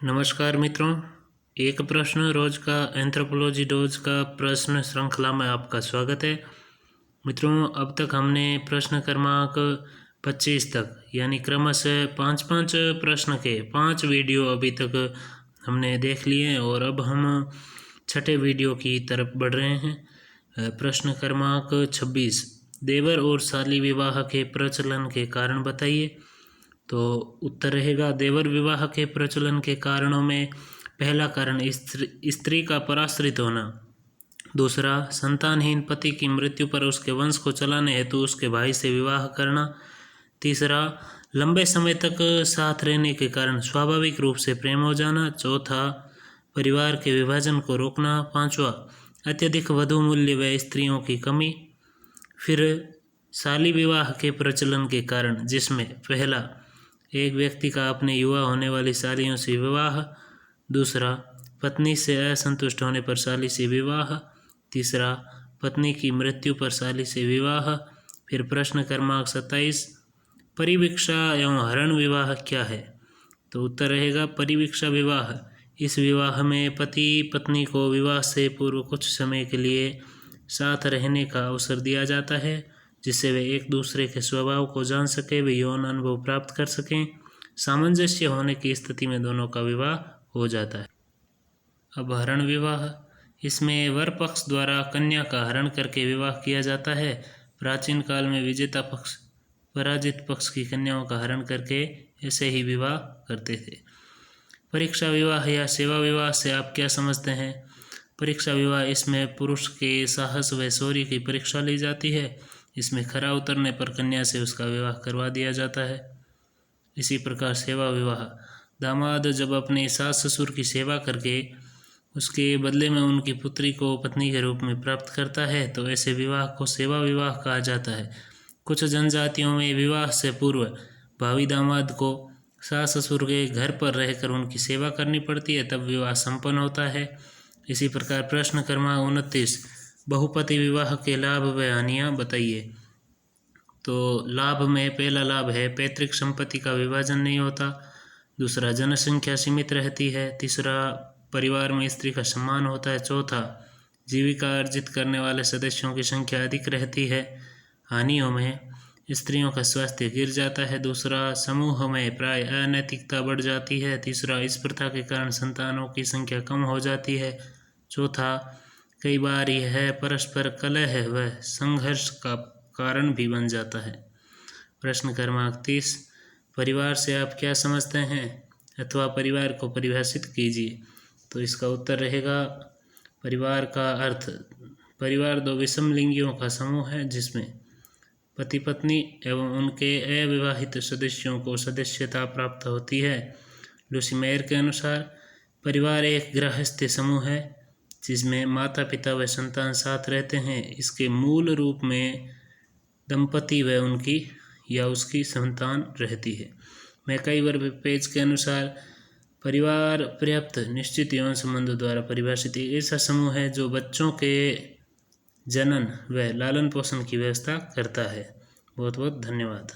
नमस्कार मित्रों, एक प्रश्न रोज का एंथ्रोपोलॉजी डोज का प्रश्न श्रृंखला में आपका स्वागत है। मित्रों, अब तक हमने प्रश्न क्रमांक 25 तक यानी क्रमशः 5-5 प्रश्न के 5 वीडियो अभी तक हमने देख लिए हैं और अब हम छठे वीडियो की तरफ बढ़ रहे हैं। प्रश्न क्रमांक 26, देवर और साली विवाह के प्रचलन के कारण बताइए। तो उत्तर रहेगा, देवर विवाह के प्रचलन के कारणों में पहला कारण स्त्री का पराश्रित होना, दूसरा संतानहीन पति की मृत्यु पर उसके वंश को चलाने हेतु उसके भाई से विवाह करना, तीसरा लंबे समय तक साथ रहने के कारण स्वाभाविक रूप से प्रेम हो जाना, चौथा परिवार के विभाजन को रोकना, पांचवा अत्यधिक वधू मूल्य व स्त्रियों की कमी। फिर साली विवाह के प्रचलन के कारण, जिसमें पहला एक व्यक्ति का अपने युवा होने वाली सालियों से विवाह, दूसरा पत्नी से असंतुष्ट होने पर साली से विवाह, तीसरा पत्नी की मृत्यु पर साली से विवाह। फिर प्रश्न क्रमांक 27, परिवीक्षा एवं हरण विवाह क्या है। तो उत्तर रहेगा परिवीक्षा विवाह। इस विवाह में पति पत्नी को विवाह से पूर्व कुछ समय के लिए साथ रहने का अवसर दिया जाता है, जिससे वे एक दूसरे के स्वभाव को जान सके, वे यौन अनुभव प्राप्त कर सकें। सामंजस्य होने की स्थिति में दोनों का विवाह हो जाता है। अब हरण विवाह, इसमें वर पक्ष द्वारा कन्या का हरण करके विवाह किया जाता है। प्राचीन काल में विजेता पक्ष पराजित पक्ष की कन्याओं का हरण करके ऐसे ही विवाह करते थे। परीक्षा विवाह या सेवा विवाह से आप क्या समझते हैं। परीक्षा विवाह, इसमें पुरुष के साहस व शौर्य की परीक्षा ली जाती है। इसमें खरा उतरने पर कन्या से उसका विवाह करवा दिया जाता है। इसी प्रकार सेवा विवाह, दामाद जब अपने सास ससुर की सेवा करके उसके बदले में उनकी पुत्री को पत्नी के रूप में प्राप्त करता है, तो ऐसे विवाह को सेवा विवाह कहा जाता है। कुछ जनजातियों में विवाह से पूर्व भावी दामाद को सास ससुर के घर पर रहकर उनकी सेवा करनी पड़ती है, तब विवाह संपन्न होता है। इसी प्रकार प्रश्न क्रमांक 29, बहुपति विवाह के लाभ व हानियाँ बताइए। तो लाभ में पहला लाभ है पैतृक संपत्ति का विभाजन नहीं होता, दूसरा जनसंख्या सीमित रहती है, तीसरा परिवार में स्त्री का सम्मान होता है, चौथा जीविका अर्जित करने वाले सदस्यों की संख्या अधिक रहती है। हानियों में स्त्रियों का स्वास्थ्य गिर जाता है, दूसरा समूह में प्राय अनैतिकता बढ़ जाती है, तीसरा इस प्रथा के कारण संतानों की संख्या कम हो जाती है, चौथा कई बार यह परस्पर कलह व संघर्ष का कारण भी बन जाता है। प्रश्न क्रमांक 30, परिवार से आप क्या समझते हैं अथवा परिवार को परिभाषित कीजिए। तो इसका उत्तर रहेगा, परिवार का अर्थ, परिवार दो विषम लिंगियों का समूह है, जिसमें पति पत्नी एवं उनके अविवाहित सदस्यों को सदस्यता प्राप्त होती है। लूसी मेयर के अनुसार परिवार एक गृहस्थ समूह है जिसमें माता पिता व संतान साथ रहते हैं। इसके मूल रूप में दंपति व उनकी या उसकी संतान रहती है। मैकाइवर पेज के अनुसार परिवार पर्याप्त निश्चित यौन संबंधों द्वारा परिभाषित एक ऐसा समूह है जो बच्चों के जनन व लालन पोषण की व्यवस्था करता है। बहुत बहुत धन्यवाद।